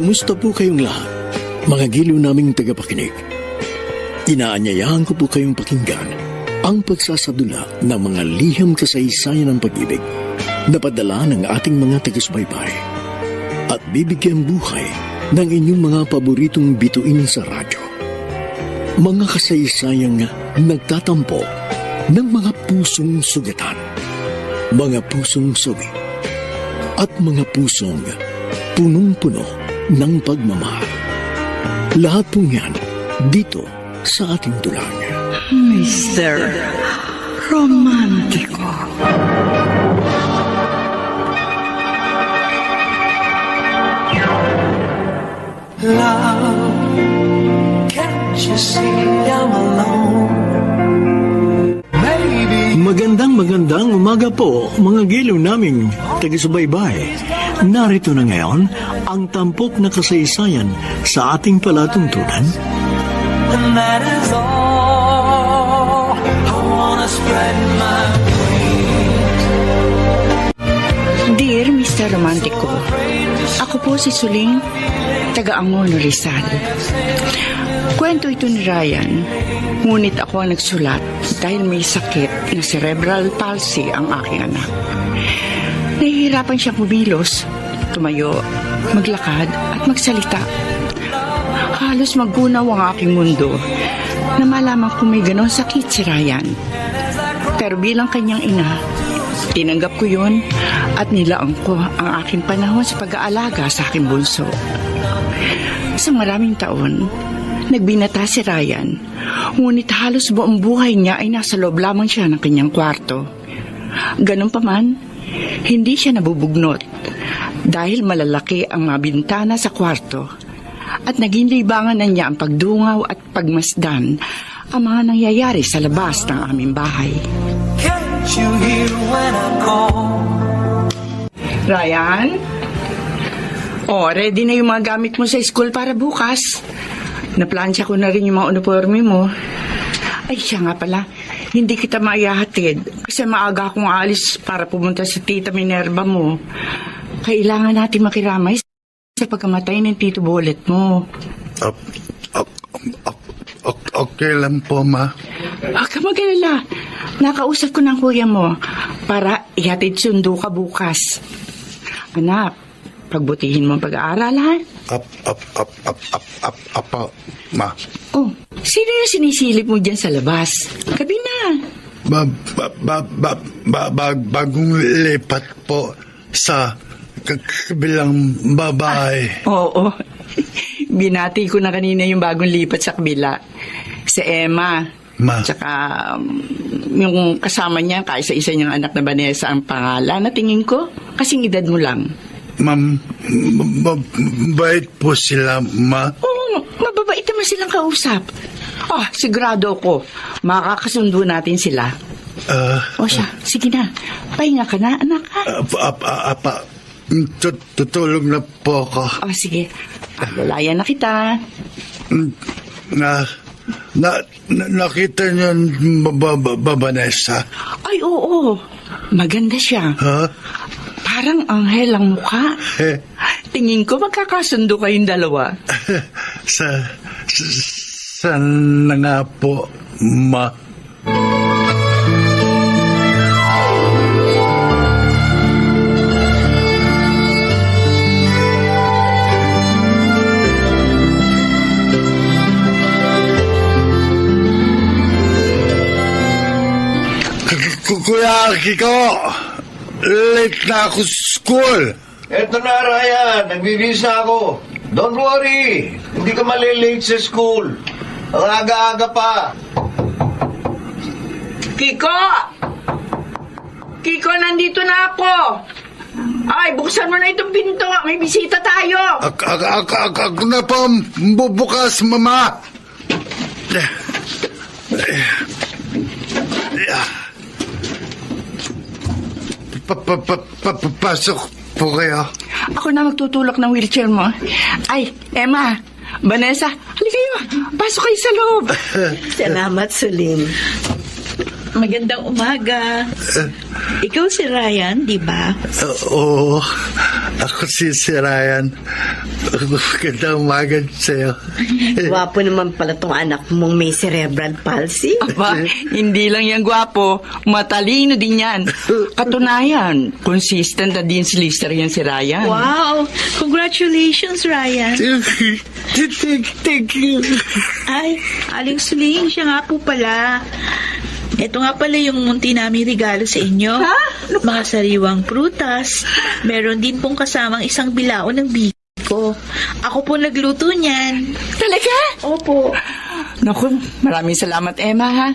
Kamusta po kayong lahat, mga giliw naming tagapakinig? Inaanyayahan ko po kayong pakinggan ang pagsasadula ng mga liham kasaysayan ng pag-ibig na padala ng ating mga taga-subaybay at bibigyan buhay ng inyong mga paboritong bituin sa radyo. Mga kasaysayang nagtatampo ng mga pusong sugatan, mga pusong sawi, at mga pusong punong-puno ng pagmamahal. Lahat pong yan dito sa ating dulang. Mr. Romántico. Love, can't you see I'm alone? Magandang umaga po, mga giliw naming taga-subaybay. Narito na ngayon ang tampok na kasaysayan sa ating palatuntunan. And that is all. I wanna spread my wings. Dear Mr. Romántico, ako po si Suling, taga-Angono, Rizal. Kwento ito ni Ryan, ngunit ako ang nagsulat dahil may sakit na cerebral palsy ang aking anak. Nahihirapan siyang kumilos, tumayo, maglakad at magsalita. Halos maggunaw ang aking mundo na malaman kung may ganong sakit si Ryan. Pero bilang kanyang ina, tinanggap ko yun at nilaang ko ang aking panahon sa pag-aalaga sa aking bunso. Sa maraming taon, nagbinata si Ryan, ngunit halos buong buhay niya ay nasa loob lamang siya ng kanyang kwarto. Ganun pa man, hindi siya nabubugnot dahil malalaki ang mga bintana sa kwarto at naging libangan na niya ang pagdungaw at pagmasdan ang mga nangyayari sa labas ng aming bahay. Can't you hear when I call? Ryan? Ready na yung mga gamit mo sa school para bukas. Naplansya ko na rin yung mga uniforme mo. Ay, siya nga pala, hindi kita maihahatid kasi maaga akong aalis para pumunta sa tita Minerva mo. Kailangan natin makiramay sa pagkamatay ng Tito Bolet mo. Okay lang po, ma. Huwag ka mag-alala. Nakausap ko ng kuya mo para ihatid sundo ka bukas. Anak, pagbutihin mo ang pag-aaral, ha? Apa, ma. Oh, sino yung sinisilip mo dyan sa labas? Gabi na. Bagong lipat po sa kabilang babae. Oo. Binati ko na kanina yung bagong lipat sa kabila. Si Emma. Ma. Tsaka yung kasama niya, kaisa-isa niyang anak na Vanessa ang pangalan na tingin ko. Kasing edad mo lang. Ma'am, mabait po sila, ma. Oo, mababait naman silang kausap. Sigurado ko, makakasundo natin sila. Sige na. Pahinga ka na, anak, ha? Tutulog na po ako. Sige. Lalayan na kita. Nakita niyo Vanessa? Ay, oo. Maganda siya. Ha? Parang anghel ang mukha. Tingin ko magkakasundo kayong dalawa. Sana nga po, ma. Kuya Kiko, late na ako sa school. Eto na, Ryan. Nagbibisa ako. Don't worry. Hindi ka malilate sa school. Ang aga-aga pa. Kiko! Kiko, nandito na ako. Ay, buksan mo na itong pinto. May bisita tayo. Ako na pa bubukas, mama. Pasok po kayo. Ako na magtutulak ng wheelchair mo. Ay, Emma, Vanessa, halika kayo. Pasok kayo sa loob. Salamat, Suling. Magandang umaga. Ikaw si Ryan, di ba? Oo. Ako si Ryan. Magandang umaga sa'yo. Gwapo naman pala tong anak mong may cerebral palsy. Aba, hindi lang yan gwapo. Matalino din yan. Katunayan, consistent na din si Lister yan si Ryan. Wow! Congratulations, Ryan. Thank you. Ay, Aling Suling, siya nga po pala. Ito nga pala yung munti namin regalo sa inyo. Ha? Mga sariwang prutas. Meron din pong kasamang isang bilao ng biko. Ako po nagluto niyan. Talaga? Opo. Naku, maraming salamat, Emma, ha?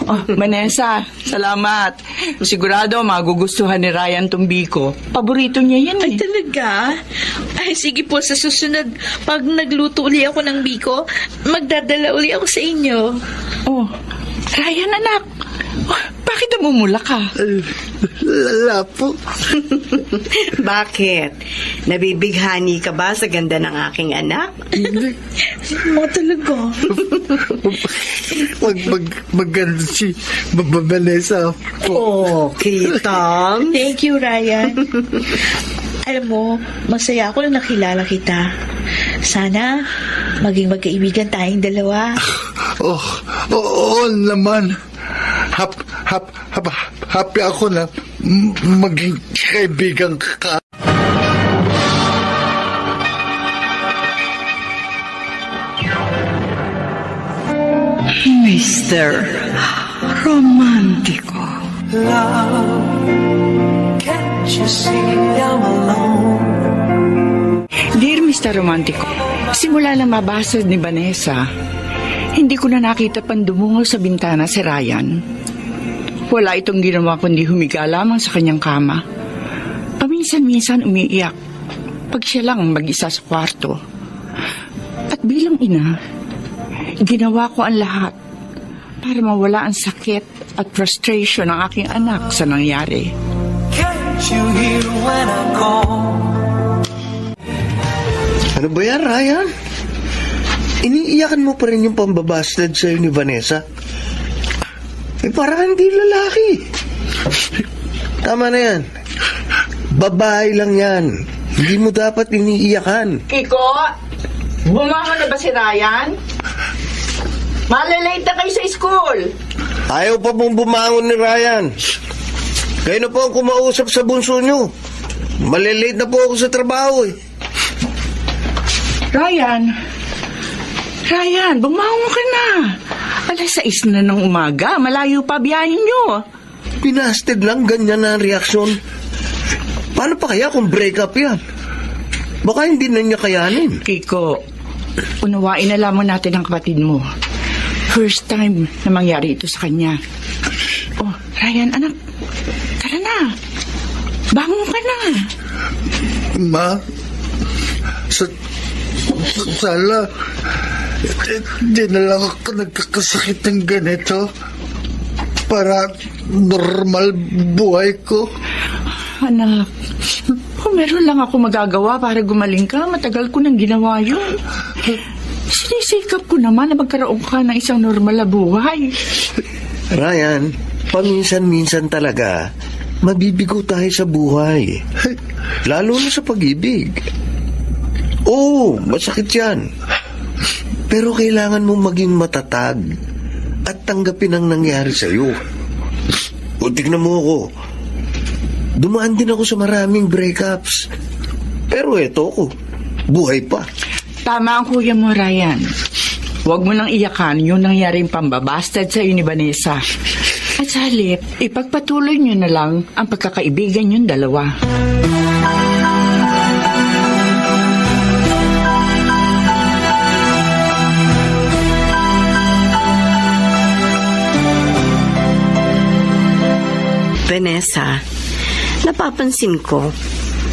Oh, Vanessa, salamat. Sigurado, magugustuhan ni Ryan tong biko. Paborito niya yan, Ay, eh. talaga? Ay, sige po, sa susunod, pag nagluto uli ako ng biko, magdadala uli ako sa inyo. Oh, Ryan, anak. Oh, bakit namumula ka? Lala po. Bakit? Nabibighani ka ba sa ganda ng aking anak? Mga talaga. Maganda si Vanessa po. Okay, Tom. Thank you, Ryan. Alam mo, masaya ako na nakilala kita. Sana maging magkaibigan tayong dalawa. Oo naman. Happy ako na maging kaibigan ka. Mr. Romantico. Love, can't you see I'm alone? Dear Mr. Romantico, simula na mabasa ni Vanessa, hindi ko na nakita pang dumungo sa bintana si Ryan. Wala itong ginawa kundi humiga lamang sa kanyang kama. Paminsan-minsan umiiyak pag siya lang mag-isa sa kwarto. At bilang ina, ginawa ko ang lahat para mawala ang sakit at frustration ng aking anak sa nangyari. Can't you hear when I call? Ano ba yan, Ryan? Iniiyakan mo pa rin yung pambabastard sa'yo ni Vanessa? Parang hindi lalaki. Tama na yan. Babae lang yan. Hindi mo dapat iniiyakan. Kiko, bumangon na ba si Ryan? Malalate na kayo sa school. Ayaw pa mong bumangon ni Ryan. Kayo na po ang kumausap sa bunso nyo. Malilate na po ako sa trabaho eh. Ryan, bumangon ka na. 6:00 na ng umaga. Malayo pa biyahin nyo. Pinasted lang, ganyan na ang reaksyon. Paano pa kaya kung break up yan? Baka hindi na niya kayanin. Kiko, unawain na lamang natin ang kapatid mo. First time na mangyari ito sa kanya. Oh, Ryan, anak. Tara na. Bangon ka na. Ma, sala, hindi na lang ako nagkakasakit ng ganito para normal buhay ko. Anak, kung meron lang ako magagawa para gumaling ka, matagal ko nang ginawa yun. Sinisikap ko naman na magkaroon ka ng isang normal na buhay. Ryan, paminsan-minsan talaga, mabibigo tayo sa buhay. Lalo na sa pag-ibig. Oo, masakit yan. Pero kailangan mong maging matatag at tanggapin ang nangyari sa'yo. O tignan mo ako. Dumaan din ako sa maraming breakups. Pero eto ko, buhay pa. Tama ang kuya mo, Ryan. Huwag mo nang iyakan yung nangyaring pambabastard sa ni Vanessa. At sa halip, ipagpatuloy nyo na lang ang pagkakaibigan yung dalawa. Vanessa, napapansin ko,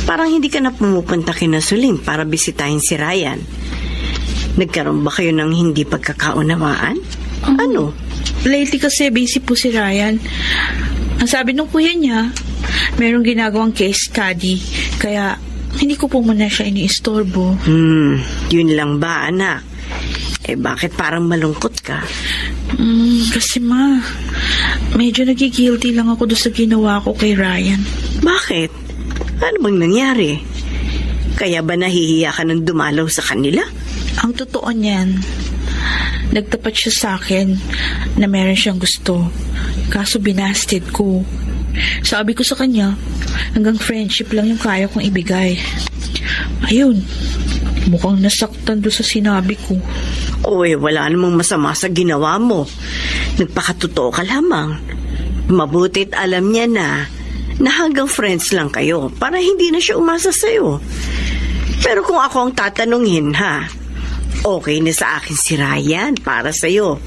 parang hindi ka na pumupunta kina Suling para bisitahin si Ryan. Nagkaroon ba kayo ng hindi pagkakaunawaan? Ano? Lately kasi busy po si Ryan. Ang sabi ng kuya niya, merong ginagawang case study, kaya hindi ko po muna siya iniistorbo. Yun lang ba, anak? Bakit parang malungkot ka? Kasi ma, medyo nagigilty lang ako doon sa ginawa ko kay Ryan. Bakit? Ano bang nangyari? Kaya ba nahihiya ka ng dumalaw sa kanila? Ang totoo niyan, nagtapat siya sa akin na meron siyang gusto. Kaso binasted ko. Sabi ko sa kanya, hanggang friendship lang yung kaya kong ibigay. Ayun, mukhang nasaktan doon sa sinabi ko. Uy, wala namang masama sa ginawa mo. Nagpakatotoo ka lamang. Mabuti't alam niya na hanggang friends lang kayo para hindi na siya umasa sa'yo. Pero kung ako ang tatanungin, okay na sa akin si Ryan para sa'yo.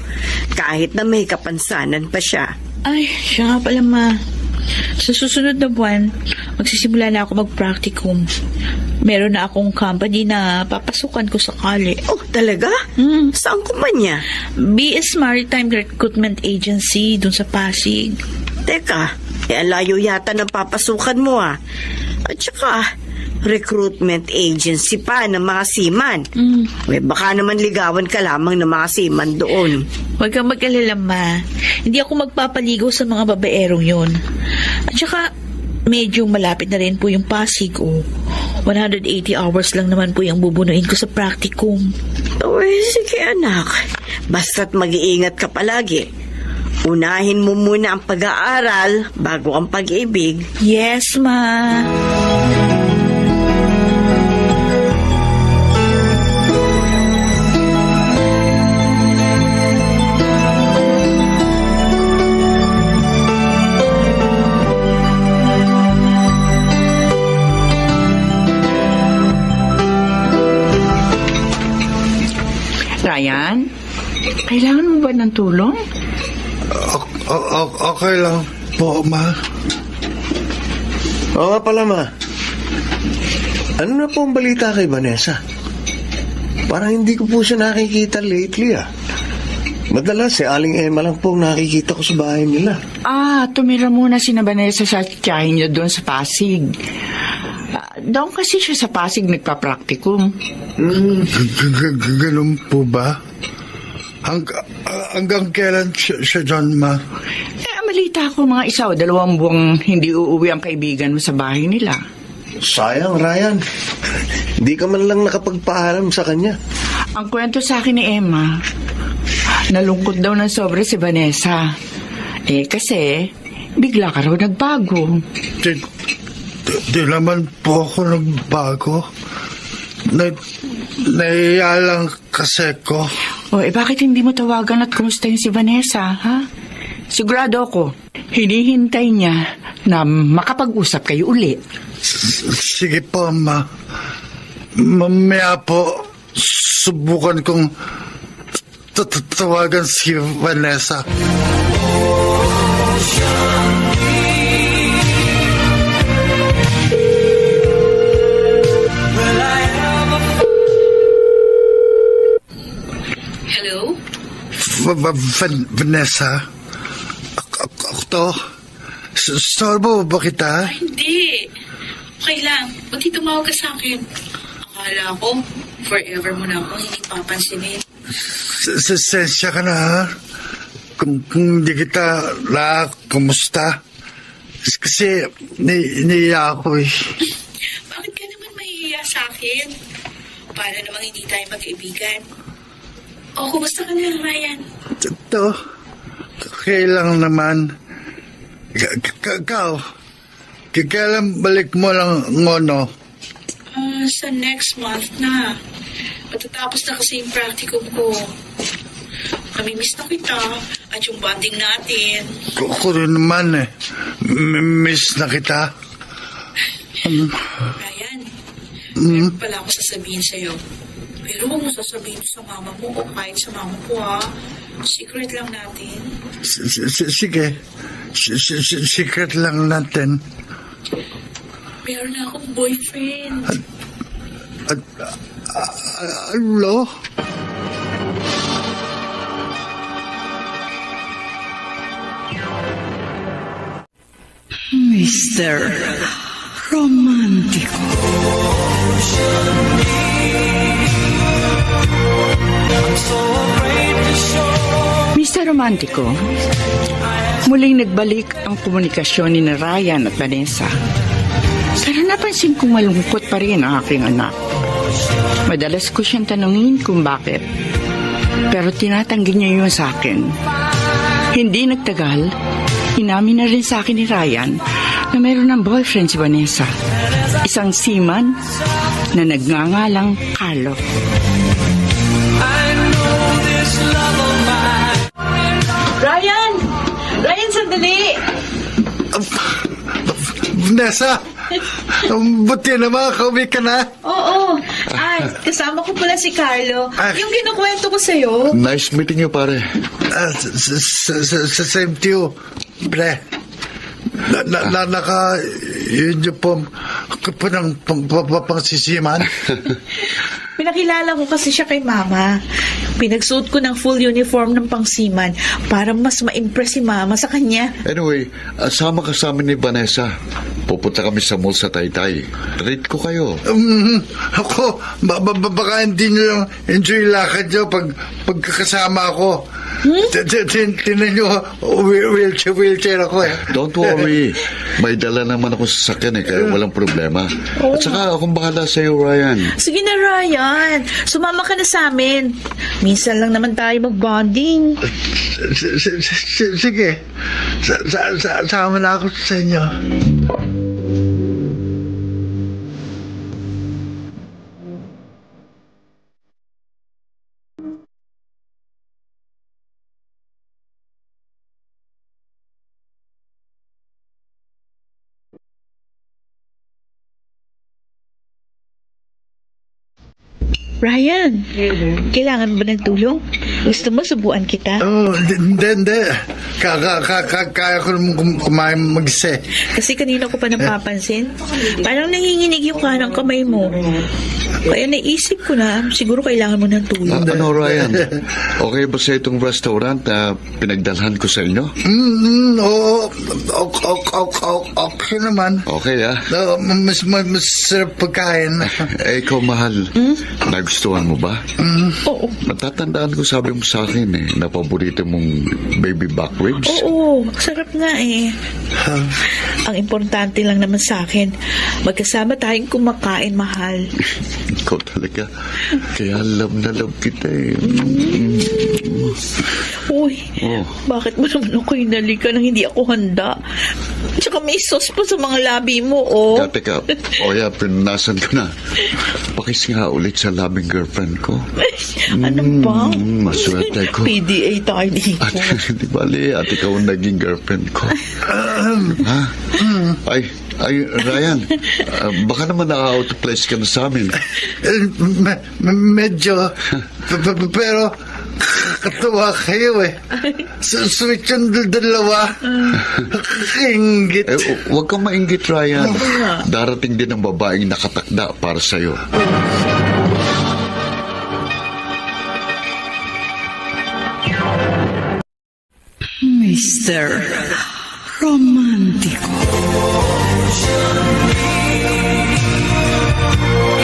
Kahit na may kapansanan pa siya. Ay, siya nga pala, Ma. Sa susunod na buwan, magsisimula na ako mag-practicum. Meron na akong company na papasukan ko sakali. Oh, talaga? Saan kumpanya? BS Maritime Recruitment Agency dun sa Pasig. Teka, alayo yata ng papasukan mo At saka, recruitment agency pa ng mga seaman. Baka naman ligawan ka lamang ng mga seaman doon. Huwag kang mag-alala, Ma. Hindi ako magpapaligaw sa mga babaerong yun. At saka, medyo malapit na rin po yung Pasig. 180 hours lang naman po yung bubunuin ko sa practicum. Uy, sige anak. Basta't mag-iingat ka palagi. Unahin mo muna ang pag-aaral bago ang pag-ibig. Yes, Ma. Ryan, kailangan mo ba ng tulong? Okay lang po, Ma. Oo pala, Ma. Ano na po ang balita kay Vanessa? Parang hindi ko po siya nakikita lately, Madalas, si Aling Emma lang po nakikita ko sa bahay nila. Tumira muna si Vanessa sa tiyahin niyo doon sa Pasig. Doon kasi siya sa Pasig nagpa-practicum. Ganun po ba? Hanggang kailan siya dyan, Ma? Malita ko mga 1 o 2 buwang hindi uuwi ang kaibigan mo sa bahay nila. Sayang, Ryan. Hindi ka man lang nakapagpaalam sa kanya. Ang kwento sa akin ni Emma, nalungkot daw ng sobre si Vanessa. Kasi bigla ka raw nagbago. Di naman po ako nagbago. Naiya lang kasi ko. Bakit hindi mo tawagan at kumustahin si Vanessa, Sigurado ako, hinihintay niya na makapag-usap kayo uli. Sige po, Ma. Mamaya po, subukan kong tawagan si Vanessa. Hello? Vanessa? Ako to? Sorbo ba kita? Hindi. Okay lang. Ba't di tumawag ka sa akin? Akala ko, forever mo na akong hindi papansinin. Sensya ka na, Kung hindi kita kumusta? Kasi naiya ako Bakit ka naman mahihiya sa akin? Para namang hindi tayo magkaibigan. Kumusta ka na, Ryan? Ito, okay lang naman. Ikaw, kailan balik mo lang ngono? Sa next month na. Matatapos na kasi yung practicum ko. Namimiss na kita at yung bonding natin. Ako rin naman miss na kita. Ryan, meron pala ako sasabihin sa'yo. Pero huwag mo sasabihin sa mama mo o kahit sa mama ko, Secret lang natin. Sige. Secret lang natin. Meron na akong boyfriend. Ano? Mr. Romantico. Mr. Romantico, muling nagbalik ang komunikasyon ni Ryan at Vanessa. Pero napansin kong malungkot pa rin ang aking anak. Madalas ko siyang tanungin kung bakit. Pero tinatanggi niya yun sa akin. Hindi nagtagal, inamin na rin sa akin ni Ryan na mayroon ng boyfriend si Vanessa. Isang seaman na nagngangalang Carlo. Ryan! Ryan, sandali! Vanessa! Buti naman, kauwi ka na. Oo. Kasama ko pala si Carlo. Ay. Yung kinukwento ko sa'yo. Nice meeting you, pare. Same to you, pre. Naka-uniform ko po ng pangsisiman. Pinakilala ko kasi siya kay Mama. Pinagsuot ko ng full uniform ng pangsiman para mas ma-impress si Mama sa kanya. Anyway, sama ka sa amin ni Vanessa. Pupunta kami sa mall sa Taytay. Treat ko kayo. Ako, baka hindi nyo lang enjoy lakad nyo pagkakasama ako. Tinan nyo, wheelchair ako eh. Don't worry. May dala naman ako sa sakyan kaya walang problema. At saka akong bahala sa'yo, Ryan. Sige na, Ryan. Sumama ka na sa amin. Minsan lang naman tayo mag-bonding. Sige. Sama na ako sa inyo. Ryan, kailangan ba ng tulong? Gusto mo subuan kita? Hindi. Kaya ko naman kumain mag-isa. Kasi kanina ko pa napapansin, parang nanginginig yung kanang kamay mo. Kaya naisip ko na, siguro kailangan mo ng tulong. Ano, Ryan? Okay ba sa itong restaurant na pinagdalhan ko sa inyo? Oo. Okay naman. Okay, Mas sarap pagkain. Ikaw, mahal. Nagustuhan mo ba? Oo. Natatandaan ko sabi mo sa akin na paborito mong baby back ribs. Oo, sarap nga eh. Ang importante lang naman sa akin, magkasama tayong kumakain, mahal. Ikaw talaga. Kaya love na love kita eh. Uy, bakit mo naman ako inalika nang hindi ako handa? Tsaka may sauce pa sa mga labi mo, oh. Teka, pinunasan ko na. Pakis nga ulit sa labing girlfriend ko. Ano ba? Maswerte ko. PDA tayo dito. At di bali, at ikaw ang naging girlfriend ko. Ha? Ay, Ryan, baka naman na-out of place ka na sa amin. Medyo. Pero katuwa kayo eh. Sweet yung dalawa. Kainggit. Huwag kang mainggit, Ryan. Darating din ang babaeng nakatakda para sa'yo. Mr. Romántico.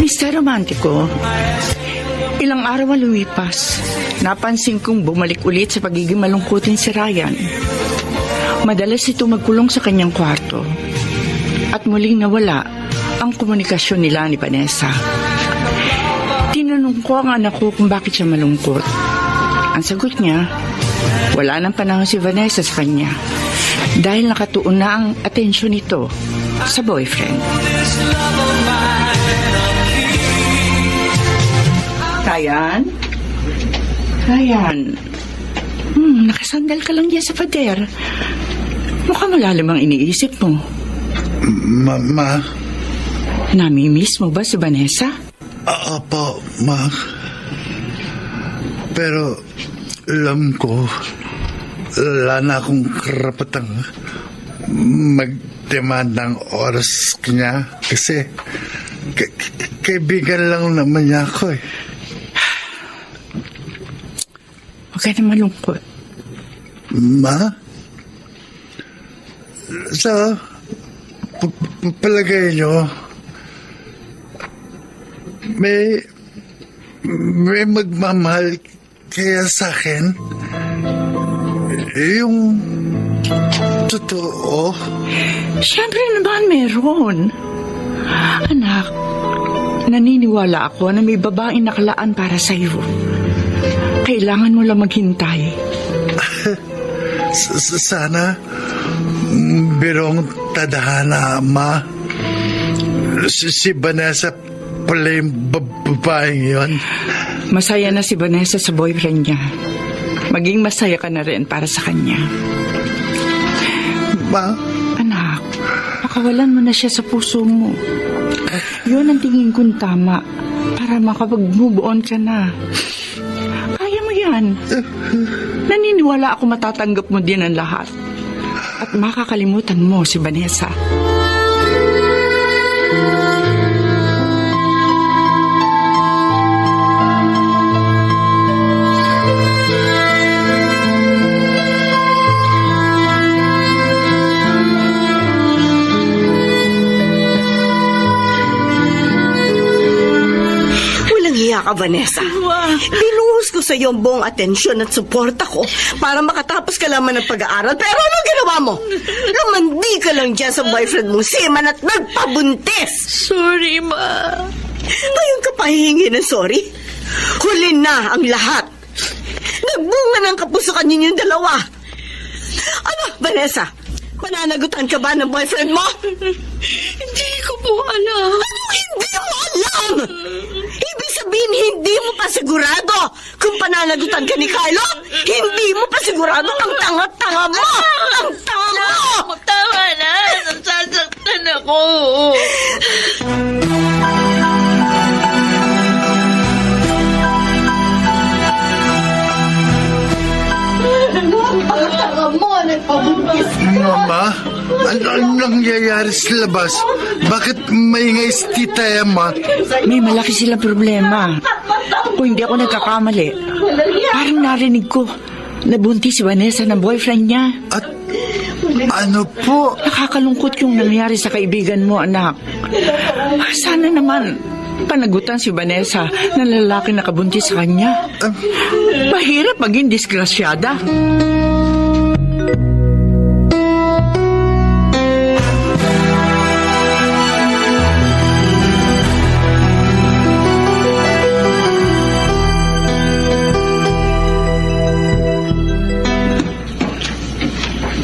Mr. Romántico, ilang araw ang lumipas. Napansin kong bumalik ulit sa pagiging malungkutin si Ryan. Madalas ito magkulong sa kanyang kwarto. At muling nawala ang komunikasyon nila ni Vanessa. Tinanong ko ang anak ko kung bakit siya malungkot. Ang sagot niya, wala nang panahon si Vanessa sa kanya dahil nakatuon na ang atensyon nito sa boyfriend. Ryan? Nakasandal ka lang diyan sa pader. Mukhang malalim ang iniisip mo. Ma? Namimiss mo ba si Vanessa? Apo, ma. Pero alam ko, wala na akong karapatang mag-demand ng oras niya kasi kaibigan lang naman niya ako eh. Huwag ka na malungkot. Ma? So, palagay nyo, may magmamahal kaya sa akin? Yung totoo? Siyempre naman meron. Anak, naniniwala ako na may babaeng nakalaan para sa iyo. Kailangan mo lang maghintay. Sana birong tadhana, Ma. Si Vanessa pala yung babaeng yun. Masaya na si Vanessa sa boyfriend niya. Maging masaya ka na rin para sa kanya. Ma? Anak, pakawalan mo na siya sa puso mo. Yun ang tingin kong tama para makapag-move on ka na. Kaya mo yan. Naniniwala ako matatanggap mo din ang lahat. At makakalimutan mo si Vanessa. Ka, Vanessa. Binuhos ko sa iyo ang buong atensyon at suporta ko para makatapos ka lamang ng pag-aaral. Pero ano ginawa mo? Lumandi ka lang dyan sa boyfriend mong Seaman at nagpabuntis. Sorry, Ma. Ngayon ka pahihingi ng sorry? Huli na ang lahat. Nagbunga ng kapusukan ninyong dalawa. Ano, Vanessa? Mananagutan ka ba ng boyfriend mo? Hindi ko po alam. Ano hindi mo alam? Ibig sabihin, hindi mo pa sigurado kung pananagutan ka ni Carlo? Hindi mo pa sigurado? Ang tanga-tanga mo! Ang tanga mo! Tama na! Nasasaktan ako! Mama, ano nangyayari sa labas? Bakit maingay si Tita Emma? May malaki silang problema. Kung hindi ako nagkakamali, parang narinig ko nabuntis si Vanessa ng boyfriend niya. At ano po? Nakakalungkot yung nangyari sa kaibigan mo, anak. Sana naman panagutan si Vanessa ng lalaki na kabuntis sa kanya. Mahirap maging disgrasyada.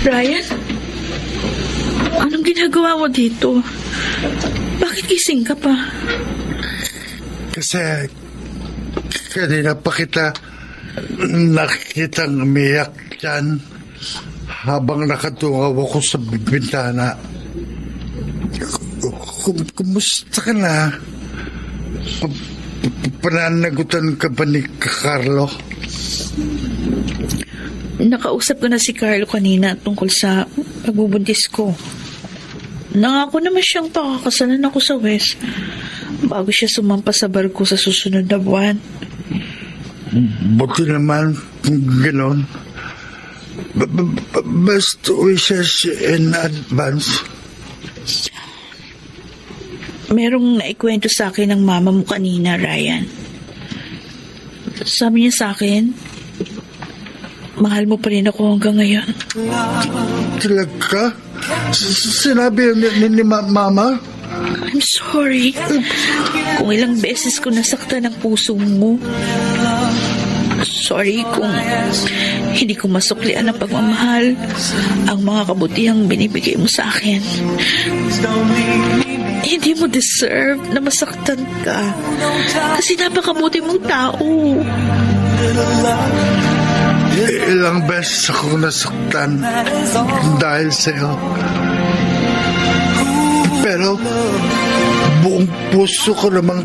Ryan? Anong ginagawa mo dito? Bakit gising ka pa? Kasi kanina pa kita nakitang umiyak dyan habang nakatungaw ako sa bintana. Kumusta ka na? Pananagutan ka ba ni Carlo? Nakausap ko na si Carlo kanina tungkol sa pagbubuntis ko. Nangako naman siyang pakakasalan ako sa West bago siya sumampa sa barko sa susunod na buwan. Buti naman kung gano'n. Best wishes in advance. Merong naikwento sa akin ng mama mo kanina, Ryan. Sabi niya sa akin, mahal mo pa rin ako hanggang ngayon. Talaga? Sinabi ni Mama? I'm sorry. Kung ilang beses ko nasaktan ang puso mo. Sorry kung hindi ko masuklian ang pagmamahal, ang mga kabutihang binibigay mo sa akin. Hindi mo deserve na masaktan ka. Kasi napakabuti mong tao. Ilang beses ako nasaktan dahil sa'yo. Pero buong puso ko namang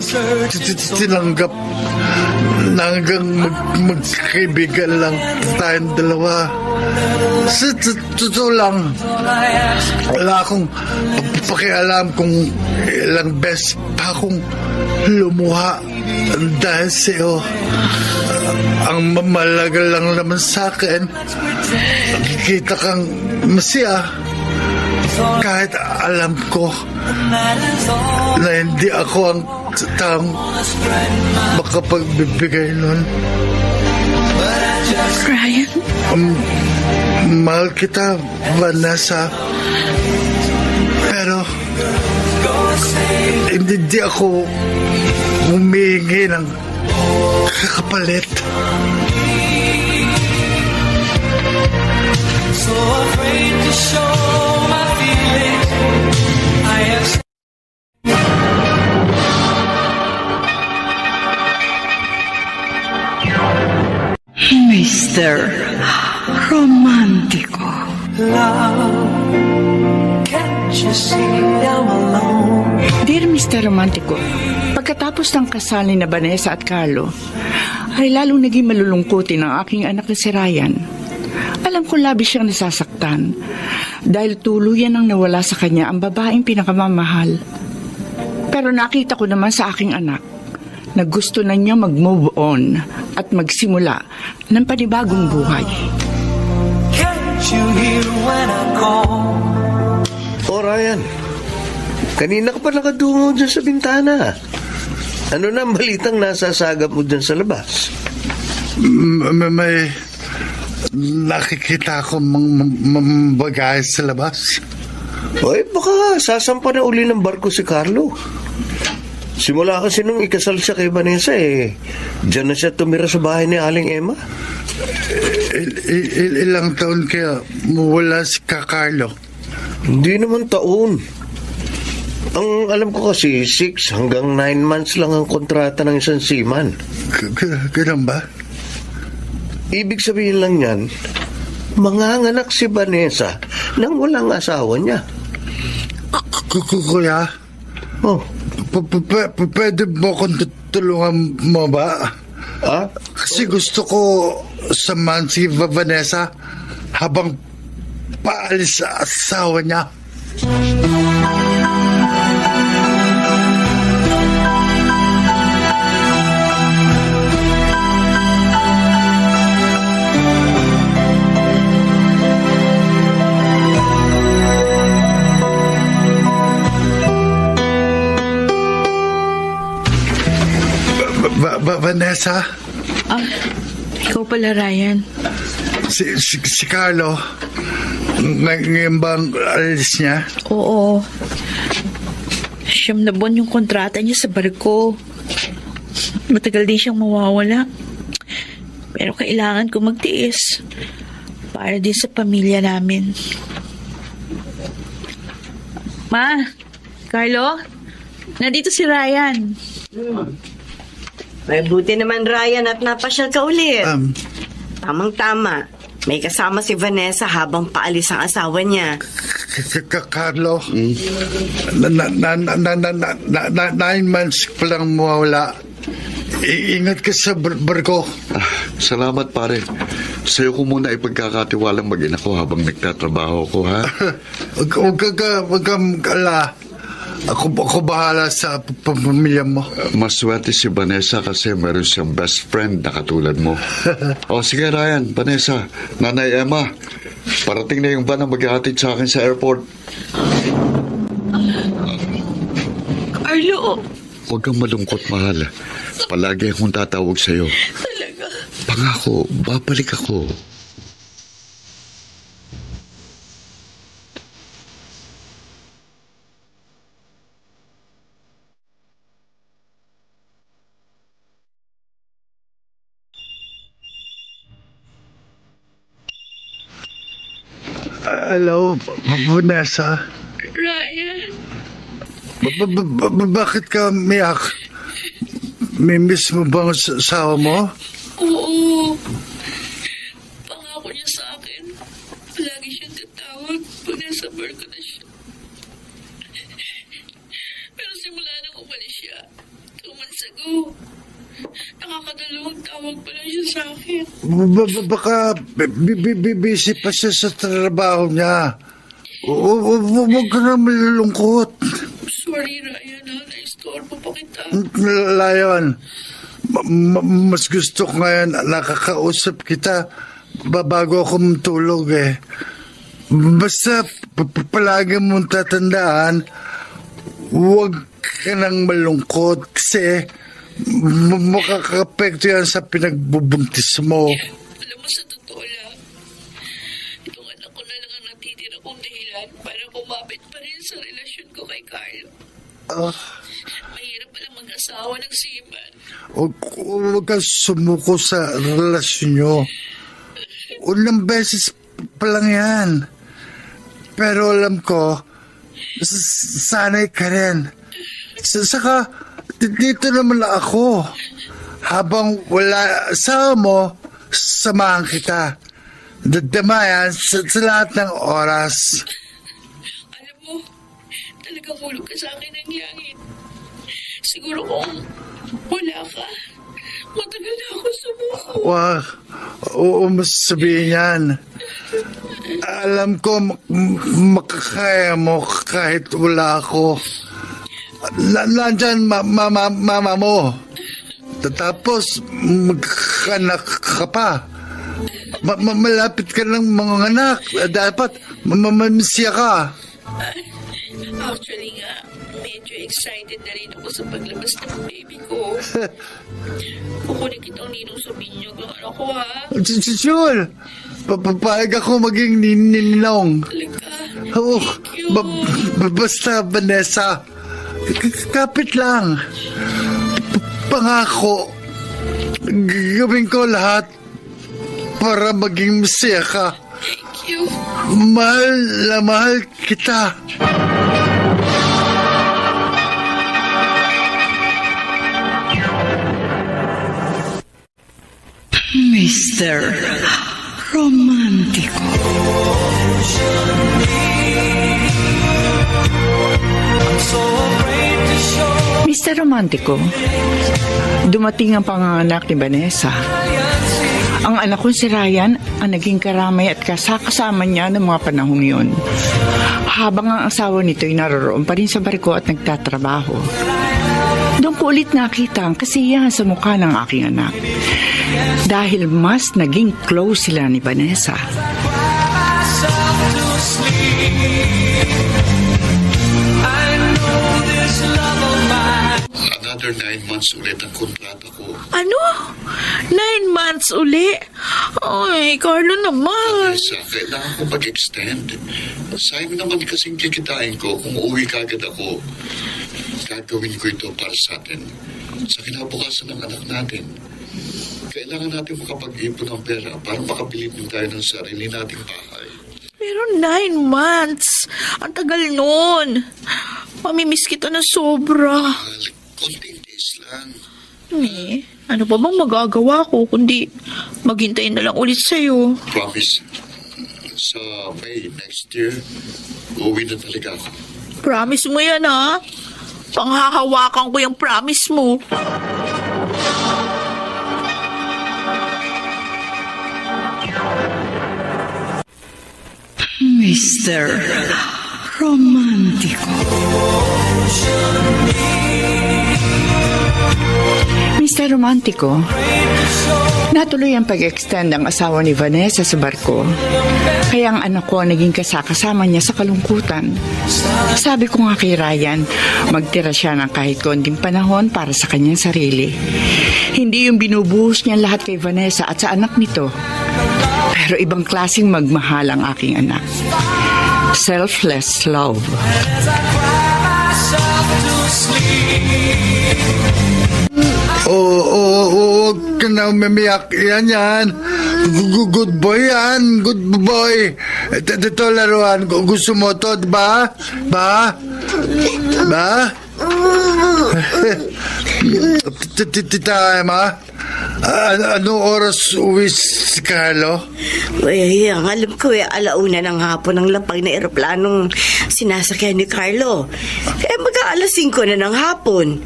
tinanggap na hanggang magkaibigan lang tayong dalawa. Sa totoo lang, wala akong pakialam kung ilang beses pa akong lumuha dahil sa'yo. Ang mamalaga lang naman sa akin, nakikita kang masaya. Kahit alam ko na hindi ako ang taong makapagbibigay nun. Ryan? Mahal kita, Vanessa. Pero Hindi ako humihingi ng kakapalit. So afraid to show my feelings. I have Mr. Romántico. love. Can't you see I'm alone? Dear Mr. Romántico, pagkatapos ng kasal ni Vanessa at Carlo, ay lalong naging malulungkutin ang aking anak na si Ryan. Alam ko labis siyang nasasaktan dahil tuluyan ang nawala sa kanya ang babaeng pinakamamahal. Pero nakita ko naman sa aking anak na gusto na niya mag-move on at magsimula ng panibagong buhay. Can't you hear when I call? O Ryan, kanina ka pa nakadungo dyan sa bintana. Ano na ang balitang nasasagap mo dyan sa labas? May nakikita ko mga bagay sa labas. Oy, baka sasampa na uli ng barko si Carlo. Simula kasi nung ikasal siya kay Vanessa diyan na siya tumira sa bahay ni Aling Emma. Ilang taon kaya wala si Carlo? Hindi naman taon. Ang alam ko kasi 6 hanggang 9 months lang ang kontrata ng isang seaman. Ganun ba? Ibig sabihin lang yan, manganganak si Vanessa nang walang asawa niya. Kuya, Oh, pwede mo akong tulungan mo ba? ah? Kasi gusto ko samahan si Vanessa habang paalis sa asawa niya. Vanessa? Ikaw pala, Ryan. Si Carlo, ngayon bang alis niya? Oo. 9 na buwan yung kontrata niya sa barko. Matagal din siyang mawawala. Pero kailangan ko magtiis para din sa pamilya namin. Ma, Carlo, nandito si Ryan. May buti naman, Ryan, at napasyal ka ulit. Tamang-tama. May kasama si Vanessa habang paalis ang asawa niya. Carlo, 9 months pa lang mawala. Ingat ka sa barko. Salamat, pare. Sa'yo ko muna ipagkakatiwalang mag-ina ko habang nagtatrabaho ko, ha? Huwag kang ala. Ako bahala sa pamilya mo. Maswerte si Vanessa kasi meron siyang best friend na katulad mo. O sige, Ryan, Vanessa, Nanay Emma, parating na yung van na maghahatid sa akin sa airport. Carlo! Huwag kang malungkot, mahal. Palagi akong tatawag sa'yo. Talaga? Pangako, babalik ako. Hello, Vanessa. Ryan! Bakit ka umiyak? May miss mo bang asawa mo? Oo. Pangako niya sa akin. Palagi siyang tatawag pag nasa barko na siya. Pero simula nang umalis siya, 2 months ago, nakakadalawang tawag pa lang siya sa akin. Baka busy pa siya sa trabaho niya. Huwag ka na malulungkot. Sorry, Ryan, ha? Na-istorbo pa kita. Lion, mas gusto ko ngayon nakakausap kita bago ako matulog Basta palagi mong tatandaan, huwag ka nang malungkot kasi makakapekto yan sa pinagbubuntis mo. Alam mo, sa totoo lang, itong anak ko na lang ang natitira kong dahilan para kumapit pa rin sa relasyon ko kay Carlo. asawa ng seaman. Huwag kang sumuko sa relasyon nyo. Unang beses pa lang yan. Pero alam ko, sanay ka rin. Saka, dito naman ako. Habang wala asawa mo, samahan kita. Dadamayan sa lahat ng oras. Alam mo, talagang hulog ka sa akin ng langit. Siguro kung wala ka, matagal na ako sumuko. Wag, mas sabihin yan. Alam ko makakaya mo kahit wala ako. Nandyan mama mo. Tapos magkaanak ka pa. Malapit ka ng mga anak. Dapat mamamisya ka. Actually nga, medyo excited na rin ako sa paglabas ng baby ko. Kukunin kitang ninong sa binyog ng anak ko, ha? Sure. Papayag ako maging ninong. Talaga? Oo. Thank you. Basta, Vanessa. Kapit lang. Pangako. Gawin ko lahat para maging masaya ka. Thank you. Mahal na mahal kita. Mr. Romantico. Mr. Romantico, dumating ang panganganak ni Vanessa. Ang anak kong si Ryan ang naging karamay at kasama niya ng mga panahong yun. Habang ang asawa nito ay naroroon pa rin sa barko at nagtatrabaho. Doon ko ulit nakita ang kasiyahan sa mukha ng aking anak. Dahil mas naging close sila ni Vanessa. Another 9 months ulit ang kontrata ko. Ano? 9 months uli? Ay, Carlo naman. Kailangan ko mag-extend. Sayang naman kasing kikitain ko kung uuwi kagad ako. Gagawin ko ito para sa atin. Sa kinabukasan ng anak natin. Kailangan natin makapag-ipon ng pera para makabili din tayo ng sarili nating bahay. Pero 9 months. Ang tagal nun. Mamimiss kita na sobra. Konting days lang. Ano pa bang magagawa ko kundi maghintay na lang ulit sa'yo? Promise. Sa May next year, uuwi na talaga ako. Promise mo yan, ha? Panghahawakan ko yung promise mo. Mr. Romantico. Mr. Romantico, natuloy ang pag-extend ang asawa ni Vanessa sa barko. Kaya ang anak ko naging kasama niya sa kalungkutan. Sabi ko nga kay Ryan, magtira siya ng kahit konting panahon para sa kanyang sarili. Hindi yung binubuhos niya lahat kay Vanessa at sa anak nito. Pero ibang klaseng magmahal ang aking anak. Selfless love. Huwag ka na umiyak. Yan. Good boy yan. Good boy. Ito laruan. Gusto mo to, ba? Ba? Tita Emma, anong oras uwi si Carlo? Ang alam ko alauna ng hapon ang lapag na eroplanong sinasakyan ni Carlo. Mag-aalas 5 na ng hapon.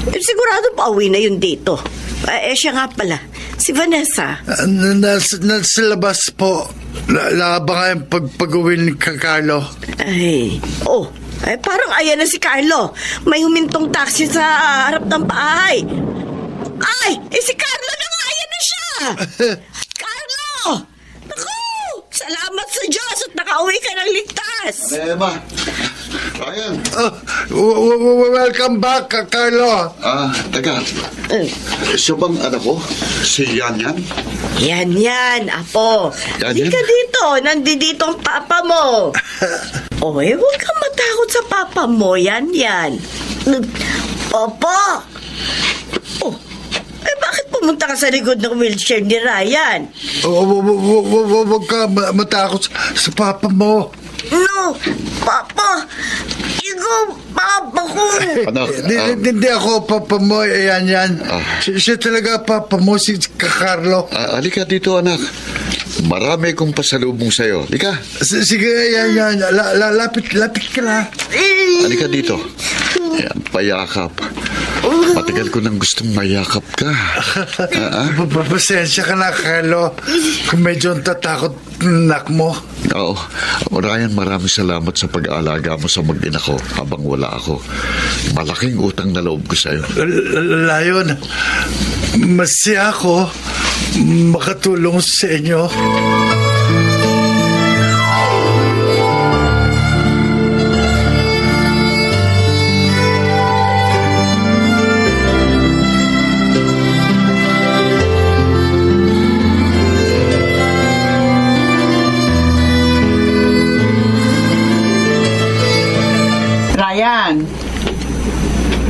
Sigurado pauwi na yun dito. Siya nga pala, si Vanessa. Nasa labas po. Labang ang pag-uwi ni Carlo. Parang ayan na si Carlo. May humintong taxi sa harap ng bahay. Si Carlo na nga, ayan na siya. Carlo! Naku! Salamat sa Diyos at nakauwi ka ng ligtas. Emma, Ryan. Welcome back, Carlo. Teka. Siya bang anak ko? Si Yan? Yan, Apo. Hindi ka dito. Nandito ang papa mo. Huwag kang matakot sa papa mo. Yan. Opo. Oh, bakit pumunta ka sa likod ng wheelchair ni Ryan? Huwag ka matakot sa papa mo. No, Papa! Ikaw, Papa ko! Anak, Hindi ako papa mo, yan. Siya talaga papa mo, si Carlo. Halika dito, anak. Marami kong pasalubong sa'yo. Halika. Sige, yan. Lapit ka na. Halika dito. Ayan, payakap. Matagal ko nang gustong mayakap ka. Pasensya ka na, Carlo. Kung medyo tatakot nak mo. Oo. Ryan, maraming salamat sa pag-aalaga mo sa mag-ina ko habang wala ako. Malaking utang na loob ko sa'yo. Lion, masaya ako makatulong sa inyo.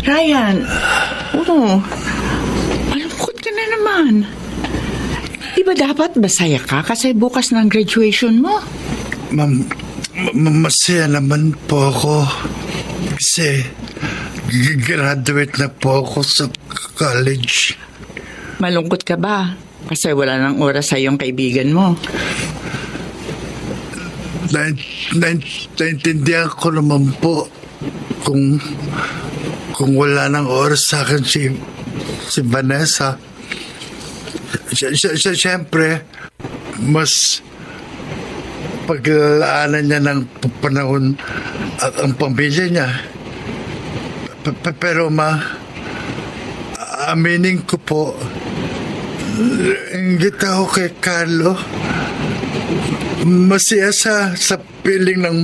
Ryan, malungkot ka na naman. Di ba dapat masaya ka kasi bukas ng graduation mo? Masaya naman po ako kasi graduate na po ako sa college. Malungkot ka ba kasi wala nang oras sa iyong kaibigan mo? Naintindihan ko naman po kung wala nang oras sa akin si Vanessa. Siyempre, mas paglalaanan niya ng panahon ang pamilya niya. Pero aminin ko po, inggit ako kay Carlo. Masaya sa piling ng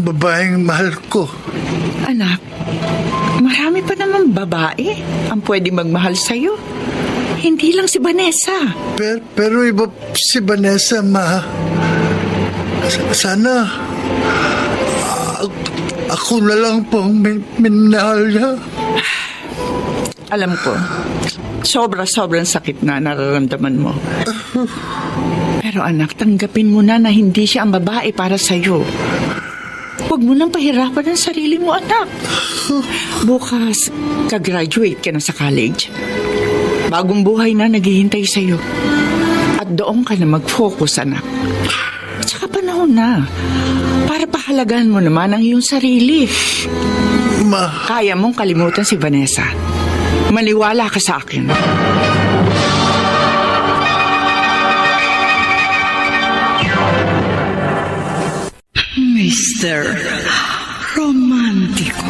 babaeng mahal ko. Anak, marami pa naman babae ang pwede magmahal sa'yo. Hindi lang si Vanessa. Pero iba si Vanessa, ma. Sana ako na lang pong minahal niya. Alam ko, sobrang sakit na nararamdaman mo. Pero anak, tanggapin mo na hindi siya ang babae para sa'yo. Huwag mo nang pahirapan ang sarili mo, anak. Bukas, ka-graduate ka na sa college. Bagong buhay na naghihintay sa'yo. At doon ka na mag-focus, anak. At saka panahon na para pahalagaan mo naman ang iyong sarili. Kaya mong kalimutan si Vanessa. Maniwala ka sa akin. Mr. Romántico.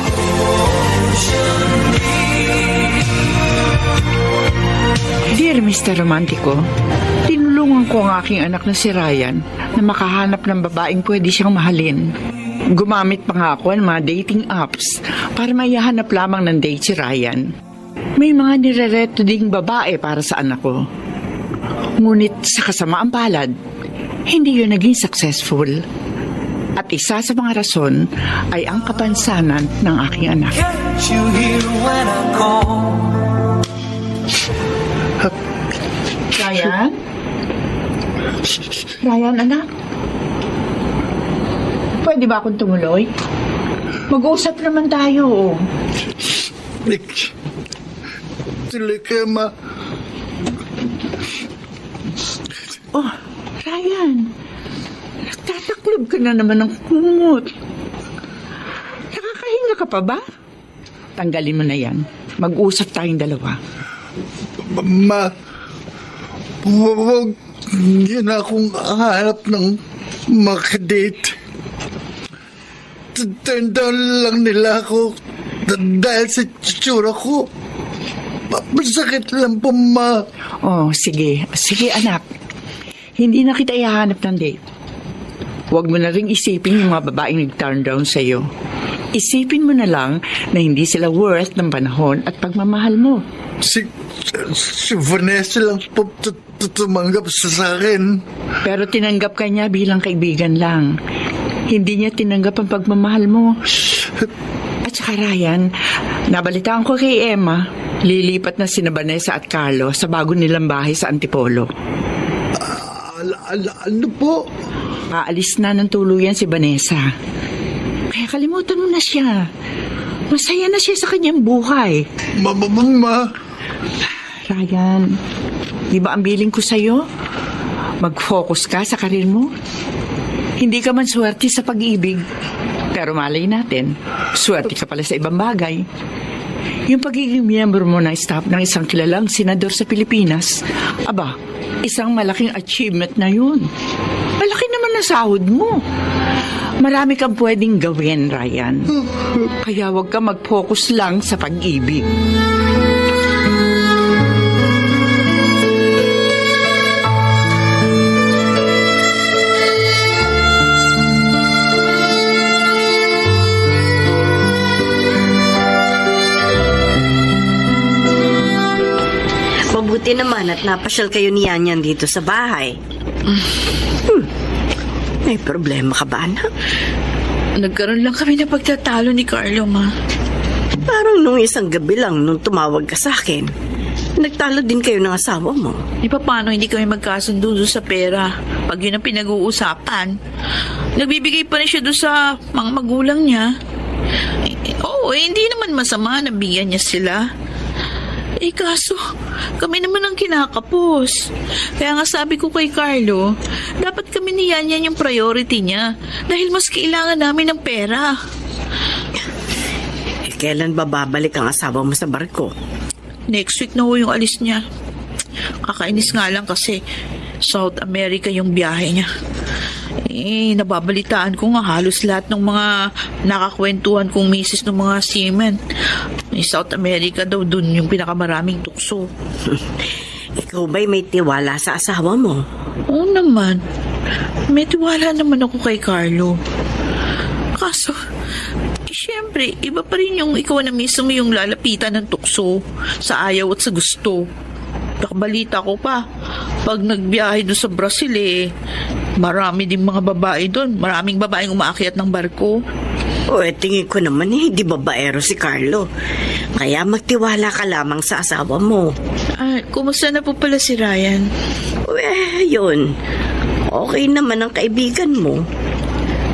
Dear Mr. Romántico, tinulungan ko ang aking anak na si Ryan na makahanap ng babaeng pwede siyang mahalin. Gumamit pa nga ako ng mga dating apps para maihanap lamang ng date si Ryan. May mga nirereto ding babae para sa anak ko. Ngunit sa kasamaang palad, hindi yun naging successful. At isa sa mga rason ay ang kapansanan ng aking anak. Ryan? Ryan, anak? Pwede ba akong tumuloy? Mag-uusap naman tayo. Tuloy ka, ma. Oh, Ryan. Nagtataklob ka na naman ng kumot. Nakakahinga ka pa ba? Tanggalin mo na yan. Mag-usap tayong dalawa. Ma, huwag hindi na akong hanap ng makadate. Turn down lang nila ako dahil sa tsura ko. Masakit lang po, ma. Oh, sige. Sige, anak. Hindi na kita ihahanap ng date. Huwag mo na ring isipin yung mga babaeng nag-turn down sa'yo. Isipin mo na lang na hindi sila worth ng panahon at pagmamahal mo. Si Vanessa lang po tumanggap sa akin. Pero tinanggap ka niya bilang kaibigan lang. Hindi niya tinanggap ang pagmamahal mo. At tsaka Ryan, nabalitaan ko kay Emma, lilipat na sina Vanessa at Carlo sa bago nilang bahay sa Antipolo. Ano po? Aalis na ng tuluyan si Vanessa. Kaya kalimutan mo na siya. Masaya na siya sa kanyang buhay. Ma. Ryan, di ba ang biling ko sa'yo? Mag-focus ka sa karir mo. Hindi ka man swerte sa pag-ibig. Pero malay natin, swerte ka pala sa ibang bagay. Yung pagiging miyembro mo ng staff ng isang kilalang senador sa Pilipinas, aba, isang malaking achievement na yun. Malaki naman na sahod mo. Marami kang pwedeng gawin, Ryan. Kaya huwag ka mag-focus lang sa pag-ibig. Mabuti naman at napasyal kayo ni Yanyan dito sa bahay. May problema ka ba, anak? Nagkaroon lang kami na pagtatalo ni Carlo, Ma. Parang nung isang gabi lang nung tumawag ka sa akin, nagtalo din kayo ng asawa mo. Di pa paano hindi kami magkasundo doon sa pera? Pag yun ang pinag-uusapan, nagbibigay pa rin siya doon sa mga magulang niya. Hindi naman masama na bigyan niya sila. Kaso, kami naman ang kinakapos. Kaya nga sabi ko kay Carlo, dapat kami ni Yanyan yung priority niya dahil mas kailangan namin ng pera. Kailan ba babalik ang asawa mo sa barko? Next week na ho yung alis niya. Kakainis nga lang kasi South America yung biyahe niya. Nababalitaan ko nga halos lahat ng mga nakakwentuhan kong misis ng mga seamen. South America daw dun yung pinakamaraming tukso. Ikaw ba'y may tiwala sa asawa mo? Oo naman. May tiwala naman ako kay Carlo. Kaso, siyempre, iba pa rin yung ikaw na mismo yung lalapitan ng tukso sa ayaw at sa gusto. Nakabalita ko pa, pag nagbiyahe doon sa Brazil marami din mga babae doon. Maraming babaeng umaakyat ng barko. Tingin ko naman hindi babaero si Carlo. Kaya magtiwala ka lamang sa asawa mo. Kumusta na po pala si Ryan? Yun. Okay naman ang kaibigan mo.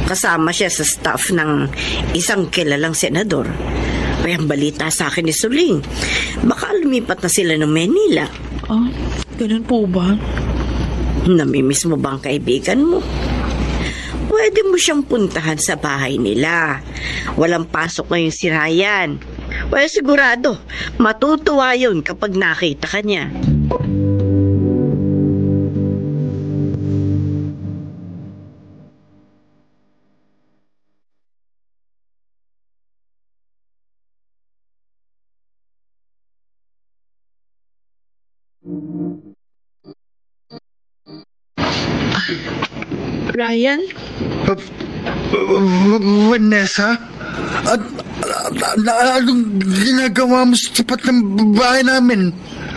Kasama siya sa staff ng isang kilalang senador. Ang balita sa akin ni Suling, baka lumipat na sila ng Manila. Ganun po ba? Namimiss mo ba ang kaibigan mo? Pwede mo siyang puntahan sa bahay nila. Walang pasok ngayon si Ryan. Sigurado, matutuwa yun kapag nakita ka niya. Ryan? Vanessa? Anong ginagawa mo sa tapat ng bahay namin?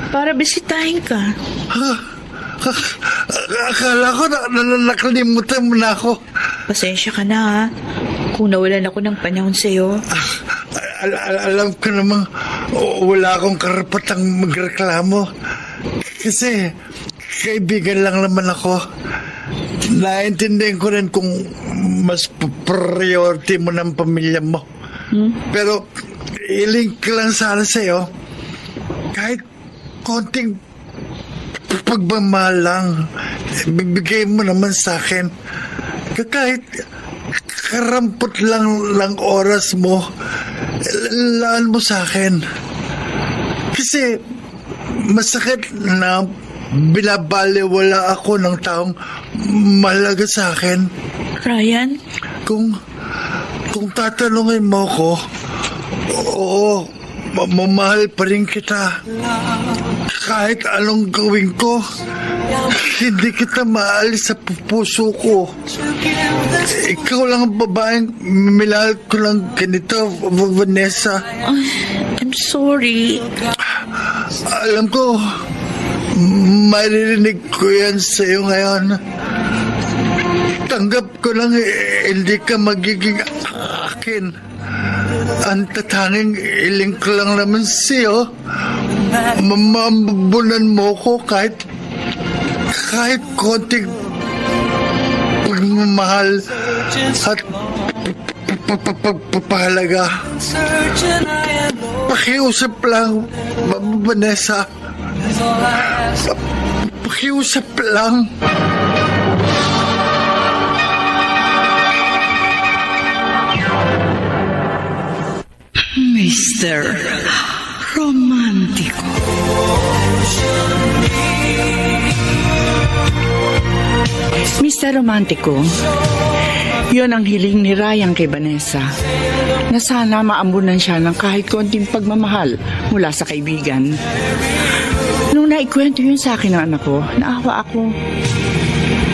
Para bisitahin ka. Akala ko nakalimutan mo na ako. Pasensya ka na, ha? Kung nawalan ako ng panahon sa'yo. Alam ko namang wala akong karapatang magreklamo. Kasi kaibigan lang naman ako. Naintindihan ko rin kung mas priority mo ng pamilya mo. Pero i-link lang sana sa'yo. Kahit konting pagmamahal lang, bibigay mo naman sa akin. Kahit karampot lang oras mo, laan mo sa akin. Kasi masakit na binabaliwala ako ng taong mahalaga sa akin. Ryan? Kung tatanungin mo ko, oo, mamahal pa rin kita. Kahit anong gawin ko, hindi kita maalis sa puso ko. Ikaw lang ang babaeng minahal ko lang ganito, Vanessa. I'm sorry. Alam ko, maririnig ko yan sa'yo ngayon. Tanggap ko lang hindi ka magiging akin. ang tatanging iling ko lang naman sa'yo. Mamambunan mo ko kahit konting pagmamahal at pagpapahalaga. Pakiusap lang, Vanessa. Pakiusap lang. Mr. Romántico. Mr. Romántico, yun ang hiling ni Ryan kay Vanessa, na sana maambunan siya ng kahit konting pagmamahal mula sa kaibigan. Nung naikwento yun sa akin ng anak ko, naawa ako.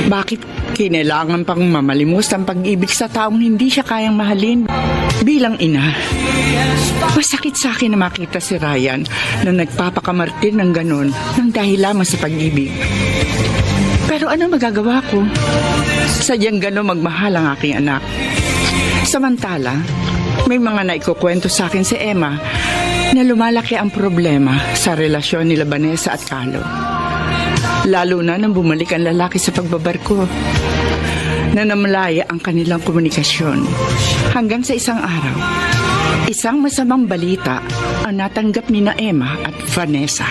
Bakit kinailangan pang mamalimos ang pag-ibig sa taong hindi siya kayang mahalin? Bilang ina, masakit sa akin na makita si Ryan na nagpapakamartir ng ganon ng dahil lamang sa pag-ibig. Pero ano magagawa ko? Sadyang ganon magmahal ang aking anak. Samantala, may mga naikukwento sa akin si Emma na lumalaki ang problema sa relasyon nila Vanessa at Carlo. Lalo na nang bumalik ang lalaki sa pagbabarko, na namlaya ang kanilang komunikasyon. Hanggang sa isang araw, isang masamang balita ang natanggap ni na Emma at Vanessa.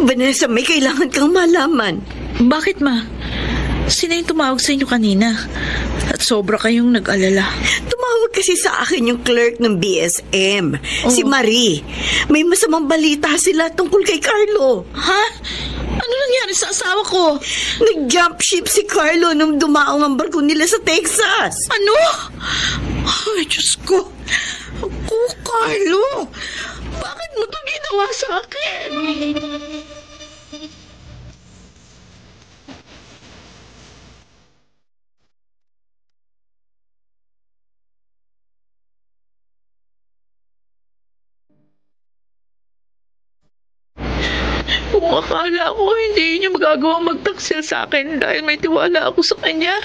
Vanessa, may kailangan kang malaman. Bakit, ma? Sino yung tumawag sa inyo kanina? At sobra kayong nag-alala. Tumawag kasi sa akin yung clerk ng BSM, si Marie. May masamang balita sila tungkol kay Carlo. Ha? Ano nangyari sa asawa ko? Nag-jump ship si Carlo nung dumaong ang barko nila sa Texas. Ano? Ay, Diyos ko. Ako, Carlo. Bakit mo ito ginawa sa akin? Kung akala ko hindi niya magagawa magtaksil sa akin dahil may tiwala ako sa kanya,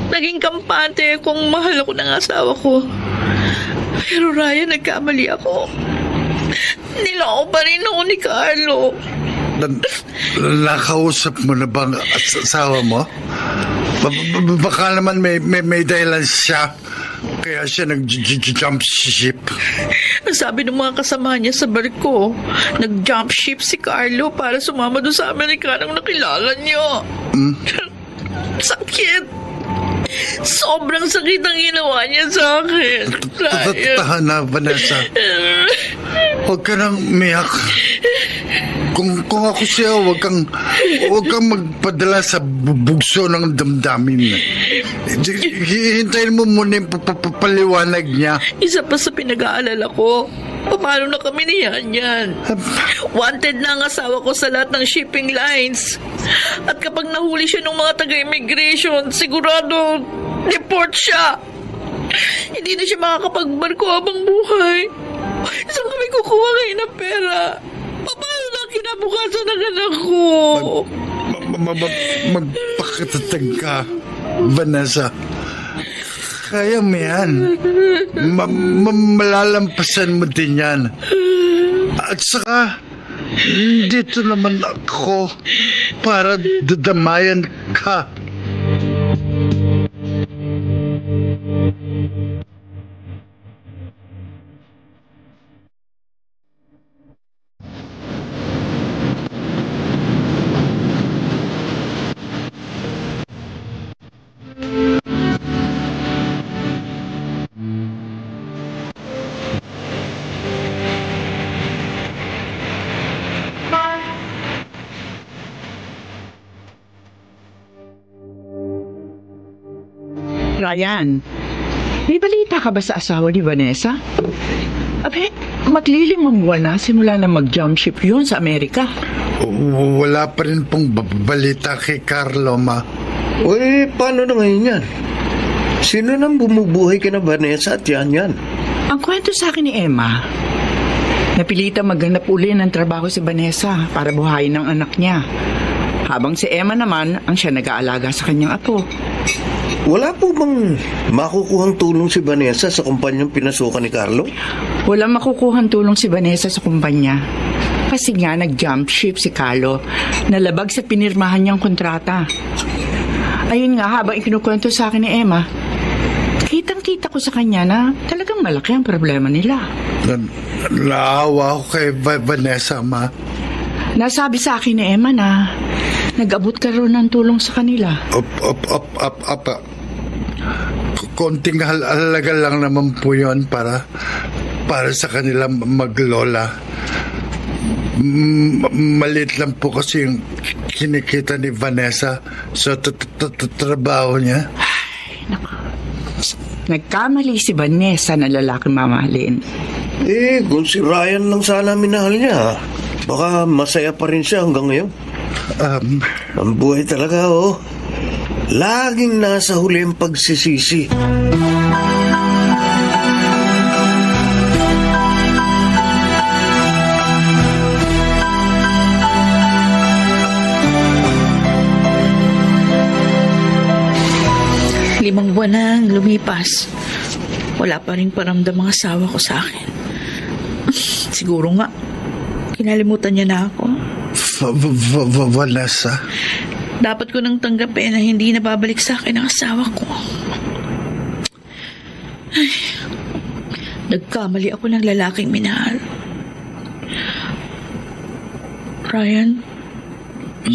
naging kampante kung mahal ako ng asawa ko. Pero Ryan, nagkamali ako. Niloko pa rin ako ni Carlo. Nakausap mo na bang asawa mo? Baka naman may dahilan siya. Kaya siya nag-jump ship. Ang sabi ng mga kasama niya sa barko, nag-jump ship si Carlo para sumama doon sa Amerikanong nakilala niyo. Sakit. Sobrang sakit ang ginawa niya sa akin. Tahan na, Vanessa. Huwag ka nang umiyak. Kung ako siya, huwag kang magpadala sa bugso ng damdamin. Hintayin mo muna yung paliwanag niya. Isa pa sa pinag-aalala ko, paano na kami niyan yan? Wanted na ang asawa ko sa lahat ng shipping lines. At kapag nahuli siya ng mga taga-immigration, sigurado deport siya. Hindi na siya makakapagbarko habang buhay. Saan kami kukuha ngayon ng pera? Paano na kinabukasan ng anak ko? Magpakatatag ka, Vanessa. Kaya mo yan. Malalampasan mo din yan. At saka, dito naman ako para dadamayan ka. Ryan, may balita ka ba sa asawa ni Vanessa? Abe, maglilimang buwan na simula na mag-jump ship yun sa Amerika. Wala pa rin pong balita kay Carlo, ma. Uy, paano na ngayon yan? Sino nang bumubuhay ka na Vanessa at yan? Ang kwento sa akin ni Emma, napilitang maghanap uli ng trabaho si Vanessa para buhayin ng anak niya. Habang si Emma naman ang siya nag-aalaga sa kanyang apo. Wala po bang makukuhang tulong si Vanessa sa kumpanyang pinasukan ni Carlo? Walang makukuhang tulong si Vanessa sa kumpanya. Kasi nga nag-jump ship si Carlo, nalabag sa pinirmahan niyang kontrata. Ayun nga, habang ikinukwento sa akin ni Emma, kitang-kita ko sa kanya na talagang malaki ang problema nila. Naawa ako kay Vanessa, Ma. Nasabi sa akin ni Emma na nag-abot ka rin ng tulong sa kanila. Konting halaga lang naman po yun para sa kanila maglola. Maliit lang po kasi yung kinikita ni Vanessa sa trabaho niya. Nagkamali si Vanessa na lalaking mamahalin. Kung si Ryan lang sana minahal niya, baka masaya pa rin siya hanggang ngayon. Ang buhay talaga, laging nasa huli ang pagsisisi. Limang buwan nang lumipas. Wala pa rin paramdam ang asawa ko sa akin. Siguro nga, kinalimutan niya na ako. Vanessa? Dapat ko nang tanggapin na hindi na babalik sa akin ang asawa ko. Ay, nagkamali ako ng lalaking minahal. Ryan,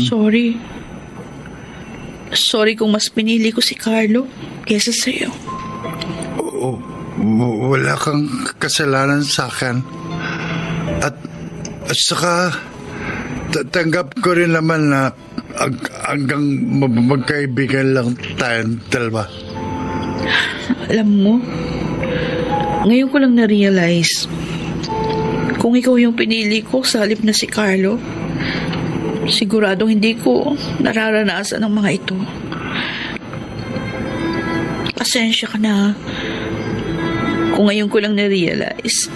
sorry. Sorry kung mas pinili ko si Carlo kesa sa'yo. Wala kang kasalanan sa akin. At saka tanggap ko rin naman na hanggang magkaibigan lang tayong dalawa. Alam mo, ngayon ko lang na-realize kung ikaw yung pinili ko sa halip na si Carlo, siguradong hindi ko nararanasan ang mga ito. Pasensya ka na kung ngayon ko lang na-realize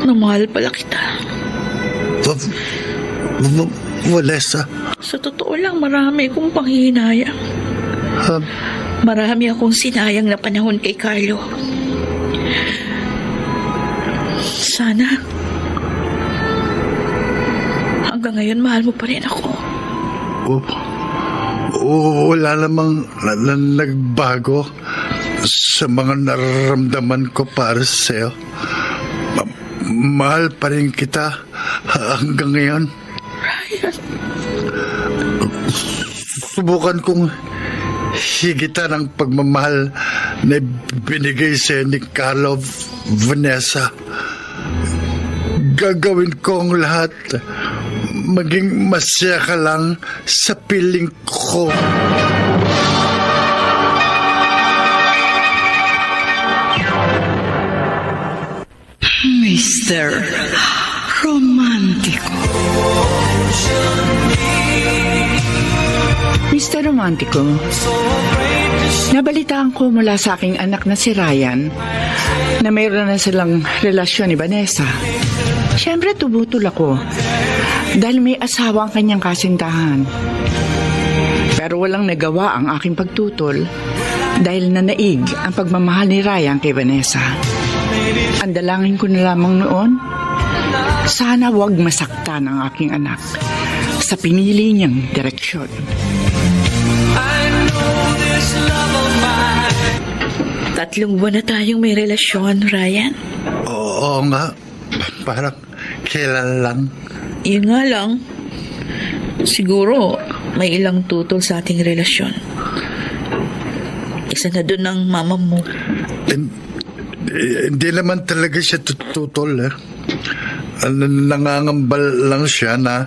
na mahal pala kita. Vanessa? Sa totoo lang, marami akong panghihinayang. Marami akong sinayang na panahon kay Carlo. Sana hanggang ngayon mahal mo pa rin ako. Wala namang nagbago sa mga nararamdaman ko para sa'yo. Mahal pa rin kita hanggang ngayon. Ryan. Subukan kong higitan ang pagmamahal na binigay sa'yo ni Carlo, Vanessa. Gagawin ko ang lahat. Maging masaya ka lang sa piling ko. Mr. Romántico. Mr. Romántico, nabalitaan ko mula sa aking anak na si Ryan na mayroon na silang relasyon ni Vanessa. Siyempre tubutol ako dahil may asawa ang kanyang kasintahan. Pero walang nagawa ang aking pagtutol dahil nanaig ang pagmamahal ni Ryan kay Vanessa. Ang dalangin ko na lamang noon, sana wag masaktan ang aking anak sa pinili niyang direksyon. 3 buwan na tayong may relasyon, Ryan. Oo nga. Parang kailan lang. Yun nga lang. Siguro, may ilang tutol sa ating relasyon. Isa na doon ang mama mo. Hindi naman talaga siya tutol. Nangangambal lang siya na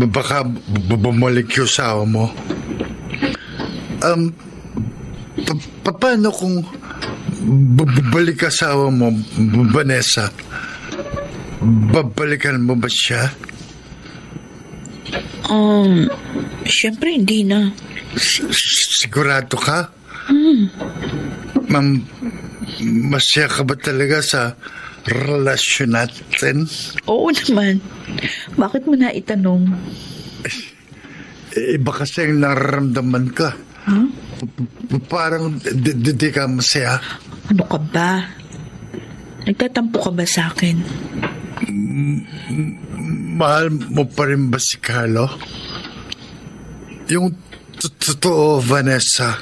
baka bumalik yung asawa mo. Paano kung balik asawa mo, Vanessa? Babalikan mo ba siya? Siyempre hindi na. Sigurado ka? Ma'am, masaya ka ba talaga sa relasyon natin? Oo naman. Bakit mo na itanong? Iba kasi ang nararamdaman ka. Parang di ka masaya. Ano ka ba? Nagtatampo ka ba sa akin? Mahal mo pa rin ba si Carlo? Yung totoo, Vanessa.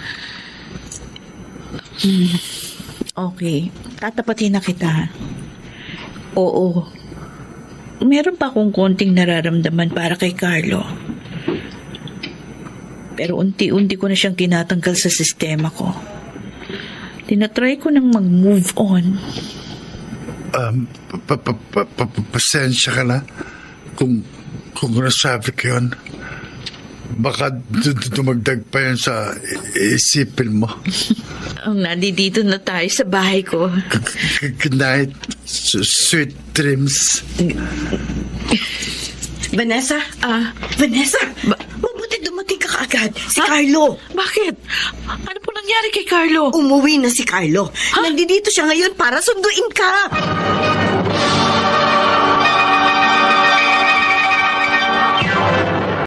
Okay, tatapatin na kita. Oo. Meron pa akong konting nararamdaman para kay Carlo. Pero unti-unti ko na siyang tinatanggal sa sistema ko. Tinatry ko nang mag-move on. Pasensya ka na kung nasabi ko yun. Baka dumagdag pa yun sa isipin mo. Nandito na tayo sa bahay ko. Good night, sweet dreams. Vanessa? Vanessa? Mabuti dumating ka kaagad. Si Carlo. Bakit? Ano po nangyari kay Carlo? Umuwi na si Carlo. Nandito siya ngayon para sunduin ka.